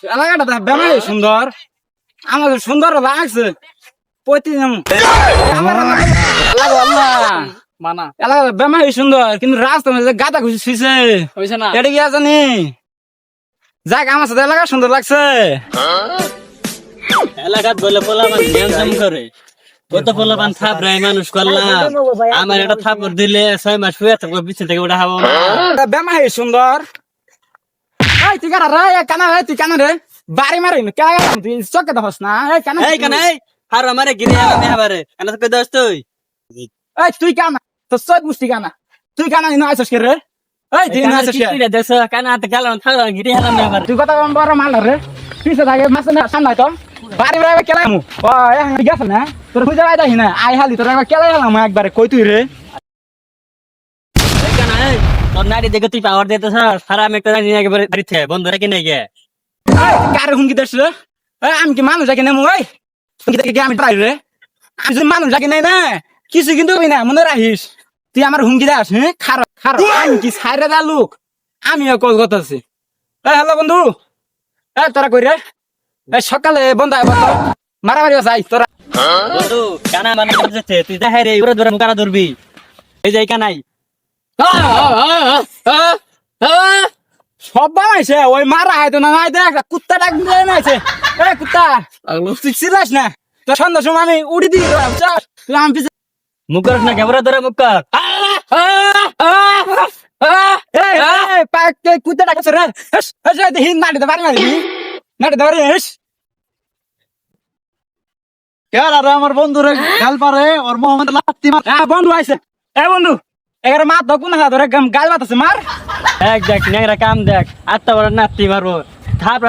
এলাকাটা তো বেমাই সুন্দর, আমাকে সুন্দর লাগছে। প্রতিদিন আমার এলাকা আল্লাহ মানা এলাকা বেমাই সুন্দর, কিন্তু রাস্তা মধ্যে গাদা ঘুষি শুইছে। হইছে না এটা কি জানি যাক আমার সাথে এলাকা সুন্দর লাগছে। এলাকাত বলে পোলাপান ধ্যান করে কত পোলাপান থাপড়ায় মানুষ করলাম। আমার একটা থাপড় দিলে 6 মাস শুয়ে থাকবো, পিছন থেকে ওটা খাবো না। বেমাই সুন্দর। এই তুই কানা রে, কানা রে, তুই কানা রে, বাড়ি মারি কে তুই চোখে দেখস না? এই কানা এই কানে আর আমারে গিরে আমি হাবারে এনা তো কই তুই এই তুই কানা তো চোখ মুষ্টি কানা, তুই কানা নিয়ে আইসস কে রে? এই তুই না আইসস কে? কিরে দেখছ কানে হাতে গেলাম থাকলাম গিরে হেলাম না হাবারে। তুই কথা বড় মাল রে, পিছে থাকে মাছ না সামনে তো বাড়ি বাড়ি কেলামু। ও এই গেছ না তোর খুঁজে পাই যাই না, আই হালি তোর একবার কেলাই হলাম একবারে। কই তুই রে? এই কানে তোর নাড়ি দেখে তুই পাওয়ার দিতে স্যার সারা আমি একটা নাড়ি নিয়ে একেবারে বাড়ি থেকে বন্ধ রেখে নিয়ে গে। এই কারে হুমকি দিস রে? এই আমি কি মানুষ জাকি না মুই? হুমকি দেখে আমি পাই রে? আমি যদি মানুষ জাকি নাই না কিছু কিন্তু হই না, মনে রাখিস। তুই আমার হুমকি দাস? হ্যাঁ খারাপ খারাপ, আমি কি সাইরে দা লোক? আমিও কল করতেছি। এই হ্যালো বন্ধু, এই তোরা কই রে? এই সকালে বন্ধু আইব তো মারামারি আছে, আই তোরা। বন্ধু কানা মানে করতেছে তুই দেখে রে ওরে ধরে মুকারা ধরবি। এই যে কানাই সব বানাইছে ওই মারা হয়তো না, নাই দেখ কুত্তা ডাক দিয়ে নাইছে। এই কুত্তা তুই চিল্লাস না, তোর সন্ধ্যার সময় আমি উড়ি দিই তুই আমি পিছে। মুখ করিস না ক্যামেরা ধরে মুখ কর। কুত্তা ডাকছে রে, দেখি নাটিতে বাড়ি মারি, নাটিতে বাড়ি আমার বন্ধুরে গাল পারে ওর মোহাম্মদ লাত্তি মার। বন্ধু আইছে। এ বন্ধু এগারে মা তো কোন ধরে গাল বাতাছে মার। দেখ দেখ নেংরা কাম দেখ আত্মা বড় নাতি মারবো থাপ